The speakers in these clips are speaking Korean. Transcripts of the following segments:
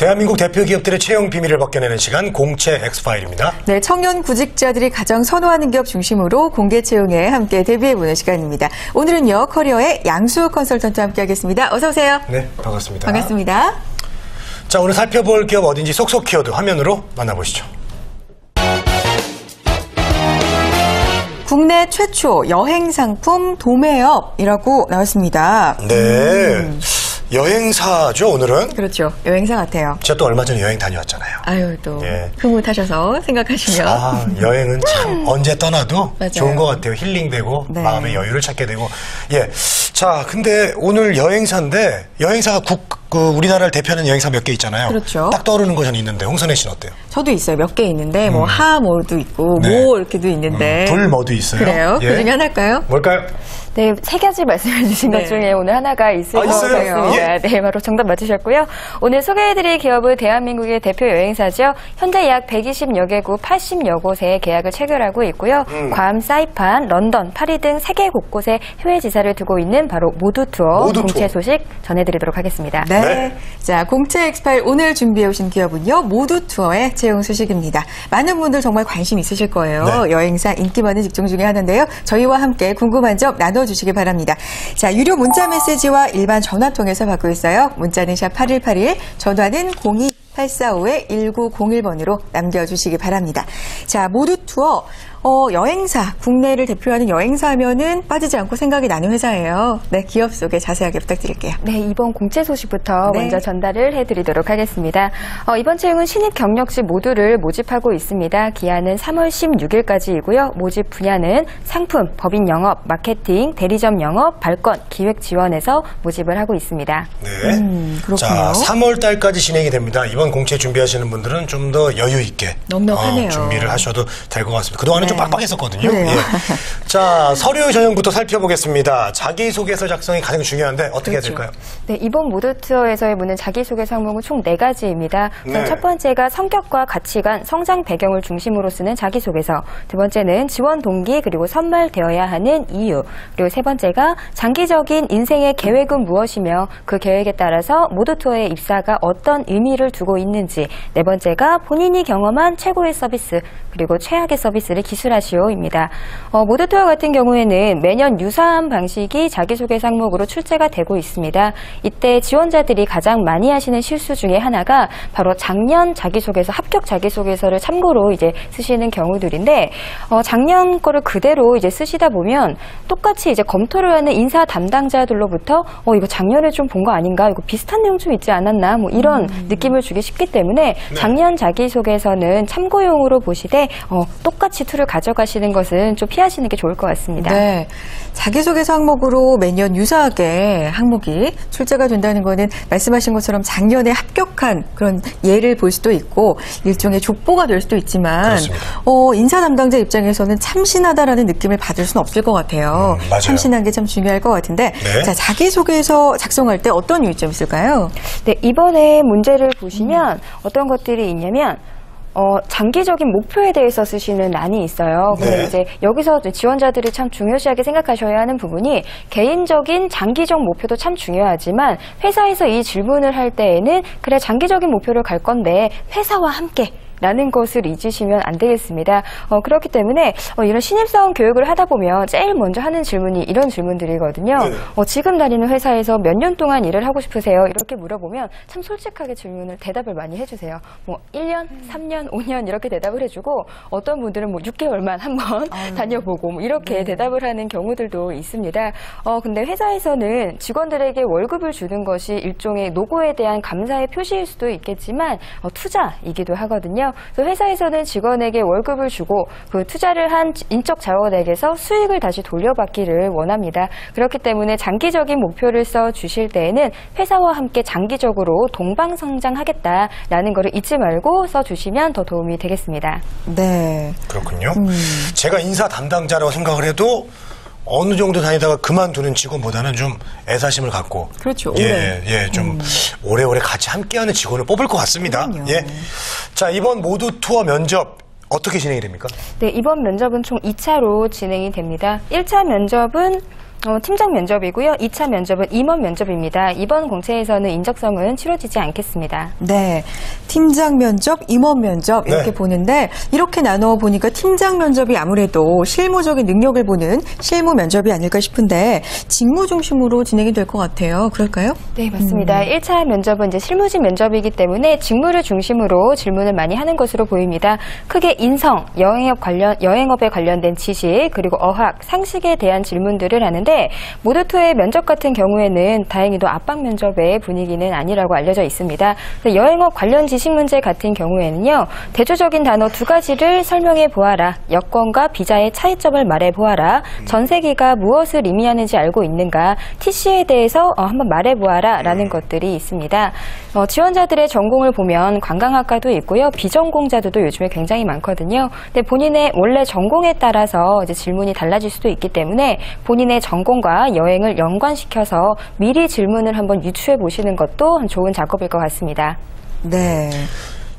대한민국 대표 기업들의 채용 비밀을 벗겨내는 시간 공채 엑스파일입니다. 네, 청년 구직자들이 가장 선호하는 기업 중심으로 공개 채용에 함께 대비해보는 시간입니다. 오늘은요, 커리어의 양수욱 컨설턴트와 함께하겠습니다. 어서 오세요. 네, 반갑습니다. 반갑습니다. 자, 오늘 살펴볼 기업 어딘지 속속 키워드 화면으로 만나보시죠. 국내 최초 여행 상품 도매업이라고 나왔습니다. 네. 여행사죠, 오늘은? 그렇죠. 여행사 같아요. 제가 또 얼마 전에 여행 다녀왔잖아요. 아유, 또 예. 흐뭇하셔서 생각하시면. 아, 여행은 참 언제 떠나도 맞아요. 좋은 것 같아요. 힐링되고 네. 마음의 여유를 찾게 되고. 예. 자, 근데 오늘 여행사인데 여행사가 우리나라를 대표하는 여행사 몇 개 있잖아요. 그렇죠. 딱 떠오르는 거 저는 있는데 홍선혜 씨는 어때요? 저도 있어요. 몇 개 있는데 뭐 하모도 있고 네. 모 이렇게도 있는데. 불모도 있어요. 그래요? 예. 그중에 하나일까요? 뭘까요? 네, 세 가지 말씀해 주신 네. 것 중에 오늘 하나가 있을 것 있어요? 같습니다. 예. 네, 바로 정답 맞추셨고요. 오늘 소개해드릴 기업은 대한민국의 대표 여행사죠. 현재 약 120여 개국 80여 곳에 계약을 체결하고 있고요. 괌, 사이판, 런던, 파리 등 세계 곳곳에 해외 지사를 두고 있는 바로 모두투어 공채 소식 전해드리도록 하겠습니다. 네. 네. 자, 공채 엑스파일 오늘 준비해 오신 기업은요, 모두투어의 채용 소식입니다. 많은 분들 정말 관심 있으실 거예요. 네. 여행사 인기 많은 직종 중에 하나인데요. 저희와 함께 궁금한 점 나눠주시기 바랍니다. 자, 유료 문자 메시지와 일반 전화 통해서 받고 있어요. 문자는 샵 8181, 전화는 02-845-1901번으로 남겨주시기 바랍니다. 자, 모두투어. 여행사, 국내를 대표하는 여행사 하면은 빠지지 않고 생각이 나는 회사예요. 네, 기업 소개 자세하게 부탁드릴게요. 네, 이번 공채 소식부터 네. 먼저 전달을 해드리도록 하겠습니다. 이번 채용은 신입 경력직 모두를 모집하고 있습니다. 기한은 3월 16일까지이고요. 모집 분야는 상품, 법인 영업, 마케팅, 대리점 영업, 발권, 기획 지원에서 모집을 하고 있습니다. 네. 그렇군요. 자, 3월 달까지 진행이 됩니다. 이번 공채 준비하시는 분들은 좀 더 여유 있게 넉넉하네요. 준비를 하셔도 될 것 같습니다. 그동안은 좀 빡빡했었거든요. 그래요. 예. 자, 서류 전형부터 살펴보겠습니다. 자기소개서 작성이 가장 중요한데 어떻게 해야 될까요? 네, 이번 모두투어에서의 묻는 자기소개 항목은 총 4가지입니다. 우선 네. 첫 번째가 성격과 가치관, 성장 배경을 중심으로 쓰는 자기소개서. 두 번째는 지원 동기 그리고 선발되어야 하는 이유. 그리고 세 번째가 장기적인 인생의 계획은 무엇이며 그 계획에 따라서 모두투어의 입사가 어떤 의미를 두고 있는지. 네 번째가 본인이 경험한 최고의 서비스 그리고 최악의 서비스를 기술하시오입니다. 모두투어 같은 경우에는 매년 유사한 방식이 자기소개 항목으로 출제가 되고 있습니다. 이때 지원자들이 가장 많이 하시는 실수 중에 하나가 바로 작년 자기소개서, 합격 자기소개서를 참고로 이제 쓰시는 경우들인데, 작년 거를 그대로 이제 쓰시다 보면 똑같이 이제 검토를 하는 인사 담당자들로부터 이거 작년에 좀 본 거 아닌가? 이거 비슷한 내용 좀 있지 않았나? 뭐 이런 느낌을 주기 쉽기 때문에 작년 자기소개서는 참고용으로 보시되 똑같이 툴을 가져가시는 것은 좀 피하시는 게 좋을 것 같습니다. 네. 자기소개서 항목으로 매년 유사하게 항목이 출제가 된다는 거는 말씀하신 것처럼 작년에 합격한 그런 예를 볼 수도 있고 일종의 족보가 될 수도 있지만 그렇습니다. 인사 담당자 입장에서는 참신하다라는 느낌을 받을 수는 없을 것 같아요. 맞아요. 참신한 게 참 중요할 것 같은데 네. 자, 자기소개서 작성할 때 어떤 요점이 있을까요? 네, 이번에 문제를 보시면 어떤 것들이 있냐면 장기적인 목표에 대해서 쓰시는 란이 있어요. 근데 네. 이제 여기서 지원자들이 참 중요시하게 생각하셔야 하는 부분이 개인적인 장기적 목표도 참 중요하지만 회사에서 이 질문을 할 때에는 그래 장기적인 목표를 갈 건데 회사와 함께 라는 것을 잊으시면 안 되겠습니다. 그렇기 때문에 이런 신입사원 교육을 하다 보면 제일 먼저 하는 질문이 이런 질문들이거든요. 지금 다니는 회사에서 몇 년 동안 일을 하고 싶으세요? 이렇게 물어보면 참 솔직하게 대답을 많이 해주세요. 뭐 1년, 3년, 5년 이렇게 대답을 해주고 어떤 분들은 뭐 6개월만 한번 다녀보고 뭐 이렇게 대답을 하는 경우들도 있습니다. 근데 회사에서는 직원들에게 월급을 주는 것이 일종의 노고에 대한 감사의 표시일 수도 있겠지만 투자이기도 하거든요. 그래서 회사에서는 직원에게 월급을 주고 그 투자를 한 인적 자원에게서 수익을 다시 돌려받기를 원합니다. 그렇기 때문에 장기적인 목표를 써 주실 때에는 회사와 함께 장기적으로 동방성장하겠다라는 것을 잊지 말고 써 주시면 더 도움이 되겠습니다. 네. 그렇군요. 제가 인사 담당자라고 생각을 해도 어느 정도 다니다가 그만두는 직원보다는 좀 애사심을 갖고 그렇죠. 좀 오래오래 같이 함께하는 직원을 뽑을 것 같습니다. 그럼요. 예. 자, 이번 모두 투어 면접 어떻게 진행이 됩니까? 네, 이번 면접은 총 2차로 진행이 됩니다. 1차 면접은 팀장 면접이고요. 2차 면접은 임원 면접입니다. 이번 공채에서는 인적성은 치러지지 않겠습니다. 네. 팀장 면접, 임원 면접 이렇게 네. 보는데 이렇게 나눠 보니까 팀장 면접이 아무래도 실무적인 능력을 보는 실무 면접이 아닐까 싶은데 직무 중심으로 진행이 될 것 같아요. 그럴까요? 네, 맞습니다. 1차 면접은 이제 실무직 면접이기 때문에 직무를 중심으로 질문을 많이 하는 것으로 보입니다. 크게 인성, 여행업에 관련된 지식, 그리고 어학, 상식에 대한 질문들을 하는데 모드2의 면접 같은 경우에는 다행히도 압박 면접의 분위기는 아니라고 알려져 있습니다. 여행업 관련 지식 문제 같은 경우에는요. 대조적인 단어 2가지를 설명해 보아라. 여권과 비자의 차이점을 말해 보아라. 전세기가 무엇을 의미하는지 알고 있는가. TC에 대해서 한번 말해 보아라 라는 것들이 있습니다. 지원자들의 전공을 보면 관광학과도 있고요. 비전공자들도 요즘에 굉장히 많거든요. 근데 본인의 원래 전공에 따라서 이제 질문이 달라질 수도 있기 때문에 본인의 전공과 여행을 연관시켜서 미리 질문을 한번 유추해 보시는 것도 좋은 작업일 것 같습니다. 네.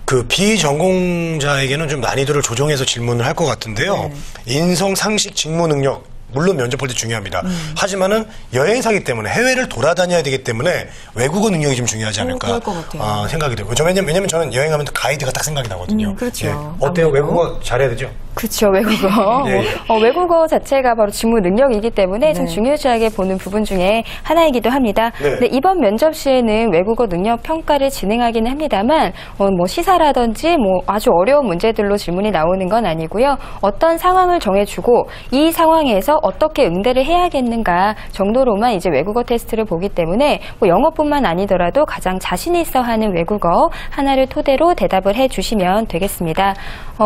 그 비전공자에게는 좀 난이도를 조정해서 질문을 할 것 같은데요. 인성, 상식, 직무 능력 물론 면접 볼 때 중요합니다. 하지만은 여행사기 때문에 해외를 돌아다녀야 되기 때문에 외국어 능력이 좀 중요하지 않을까 그럴 것 같아요. 생각이 들고. 왜냐면 저는 여행하면 가이드가 딱 생각이 나거든요. 그렇죠. 예. 어때요? 아무래도. 외국어 잘해야 되죠? 그렇죠. 외국어. 예, 예. 외국어 자체가 바로 직무 능력이기 때문에 참 네. 중요시하게 보는 부분 중에 하나이기도 합니다. 네. 근데 이번 면접 시에는 외국어 능력 평가를 진행하기는 합니다만 뭐 시사라든지 뭐 아주 어려운 문제들로 질문이 나오는 건 아니고요. 어떤 상황을 정해주고 이 상황에서 어떻게 응대를 해야겠는가 정도로만 이제 외국어 테스트를 보기 때문에 뭐 영어뿐만 아니더라도 가장 자신 있어 하는 외국어 하나를 토대로 대답을 해주시면 되겠습니다.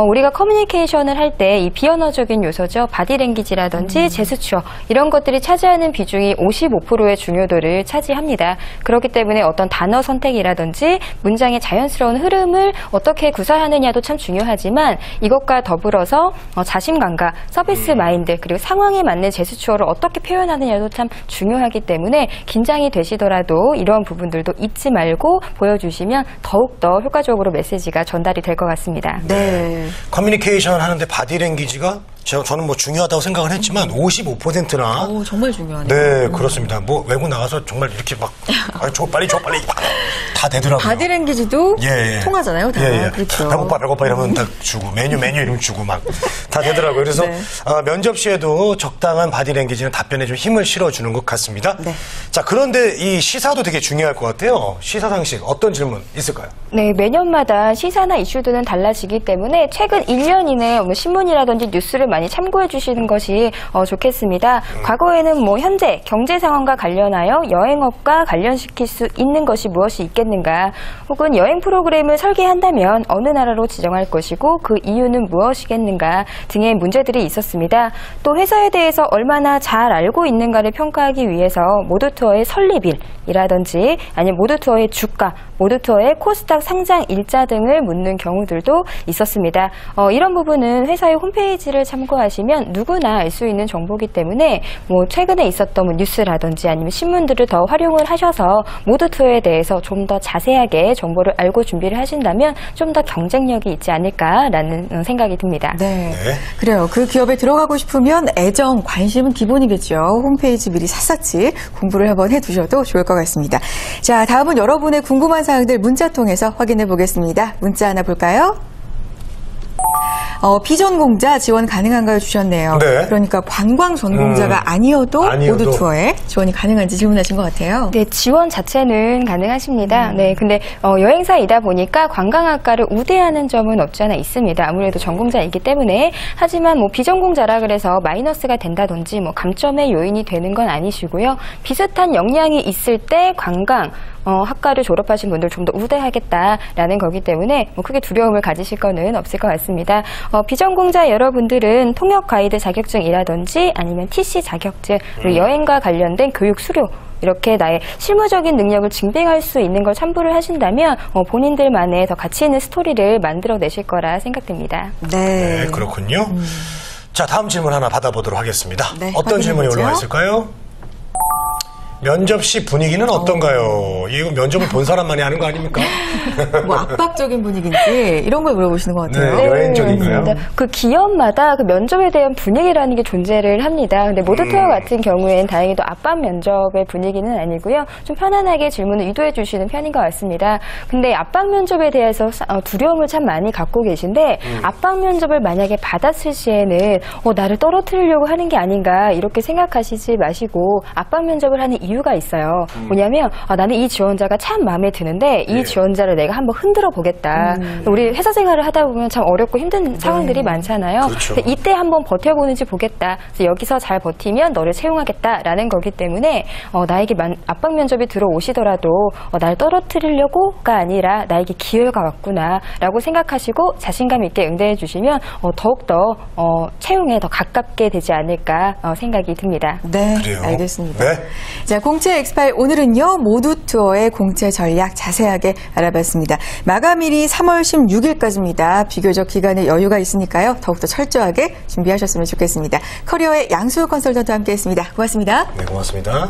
우리가 커뮤니케이션을 할 때 이 비언어적인 요소죠. 바디랭귀지라든지 제스처 이런 것들이 차지하는 비중이 55%의 중요도를 차지합니다. 그렇기 때문에 어떤 단어 선택이라든지 문장의 자연스러운 흐름을 어떻게 구사하느냐도 참 중요하지만 이것과 더불어서 자신감과 서비스 마인드 그리고 상황에 맞는 제스처를 어떻게 표현하느냐도 참 중요하기 때문에 긴장이 되시더라도 이런 부분들도 잊지 말고 보여주시면 더욱더 효과적으로 메시지가 전달이 될 것 같습니다. 네. 커뮤니케이션 하는데 바디랭귀지가 저는 뭐 중요하다고 생각을 했지만 55%나 정말 중요하네요. 네, 그렇습니다. 뭐 외국 나가서 정말 이렇게 막 빨리 줘 다 되더라고요. 바디랭귀지도 예, 예. 통하잖아요. 다. 예, 예. 그렇죠. 배고파 이러면 딱 주고 메뉴 이름 주고 막 다 되더라고요. 그래서 네. 면접 시에도 적당한 바디랭귀지는 답변에 좀 힘을 실어주는 것 같습니다. 네. 자, 그런데 이 시사도 되게 중요할 것 같아요. 시사 상식 어떤 질문 있을까요? 네, 매년마다 시사나 이슈들은 달라지기 때문에 최근 1년 이내 신문이라든지 뉴스를 많이 참고해 주시는 것이 좋겠습니다. 과거에는 뭐 현재 경제 상황과 관련하여 여행업과 관련시킬 수 있는 것이 무엇이 있겠는가 혹은 여행 프로그램을 설계한다면 어느 나라로 지정할 것이고 그 이유는 무엇이겠는가 등의 문제들이 있었습니다. 또 회사에 대해서 얼마나 잘 알고 있는가를 평가하기 위해서 모드투어의 설립일이라든지 아니면 모드투어의 주가, 모드투어의 코스닥 상장 일자 등을 묻는 경우들도 있었습니다. 이런 부분은 회사의 홈페이지를 참고하시면 누구나 알 수 있는 정보이기 때문에 뭐 최근에 있었던 뭐 뉴스라든지 아니면 신문들을 더 활용을 하셔서 모드투어에 대해서 좀 더 자세하게 정보를 알고 준비를 하신다면 좀 더 경쟁력이 있지 않을까라는 생각이 듭니다. 네. 네. 그래요. 그 기업에 들어가고 싶으면 애정, 관심은 기본이겠죠. 홈페이지 미리 샅샅이 공부를 한번 해두셔도 좋을 것 같습니다. 자, 다음은 여러분의 궁금한 사항들 문자 통해서 확인해 보겠습니다. 문자 하나 볼까요? 비전공자 지원 가능한가요 주셨네요. 네. 그러니까 관광 전공자가 아니어도 아니어도. 모드투어에 지원이 가능한지 질문하신 것 같아요. 네, 지원 자체는 가능하십니다. 네, 근데 여행사이다 보니까 관광학과를 우대하는 점은 없지 않아 있습니다. 아무래도 전공자이기 때문에. 하지만 뭐 비전공자라 그래서 마이너스가 된다든지 뭐 감점의 요인이 되는 건 아니시고요. 비슷한 역량이 있을 때 관광 학과를 졸업하신 분들 좀 더 우대하겠다라는 거기 때문에 뭐 크게 두려움을 가지실 거는 없을 것 같습니다. 비전공자 여러분들은 통역 가이드 자격증이라든지 아니면 TC 자격증, 그리고 여행과 관련된 교육 수료 이렇게 나의 실무적인 능력을 증빙할 수 있는 걸 참고를 하신다면 본인들만의 더 가치 있는 스토리를 만들어내실 거라 생각됩니다. 네, 그렇군요. 자, 다음 질문 하나 받아보도록 하겠습니다. 네, 어떤 질문이 확인해보죠. 올라와 있을까요? 면접 시 분위기는 어떤가요? 이거 면접을 본 사람만이 하는 거 아닙니까? 뭐 압박적인 분위기인지 이런 걸 물어보시는 것 같아요. 네, 여행적인가요? 그 기업마다 그 면접에 대한 분위기라는 게 존재를 합니다. 근데 모더투어 같은 경우에는 다행히도 압박 면접의 분위기는 아니고요. 좀 편안하게 질문을 유도해 주시는 편인 것 같습니다. 근데 압박 면접에 대해서 두려움을 참 많이 갖고 계신데 압박 면접을 만약에 받았을 시에는 나를 떨어뜨리려고 하는 게 아닌가 이렇게 생각하시지 마시고 압박 면접을 하는 이유가 있어요. 뭐냐면 나는 이 지원자가 참 마음에 드는데 이 지원자를 내가 한번 흔들어 보겠다. 우리 회사 생활을 하다 보면 참 어렵고 힘든 상황들이 많잖아요. 그렇죠. 이때 한번 버텨보는지 보겠다. 그래서 여기서 잘 버티면 너를 채용하겠다라는 거기 때문에 나에게 압박 면접이 들어오시더라도 날 떨어뜨리려고가 아니라 나에게 기회가 왔구나라고 생각하시고 자신감 있게 응대해 주시면 더욱더 채용에 더 가깝게 되지 않을까 생각이 듭니다. 네, 그래요? 알겠습니다. 네. 자, 공채 엑스파일 오늘은요, 모두투어의 공채 전략 자세하게 알아봤습니다. 마감일이 3월 16일까지입니다. 비교적 기간에 여유가 있으니까요, 더욱더 철저하게 준비하셨으면 좋겠습니다. 커리어의 양수호 컨설턴트와 함께했습니다. 고맙습니다. 네, 고맙습니다.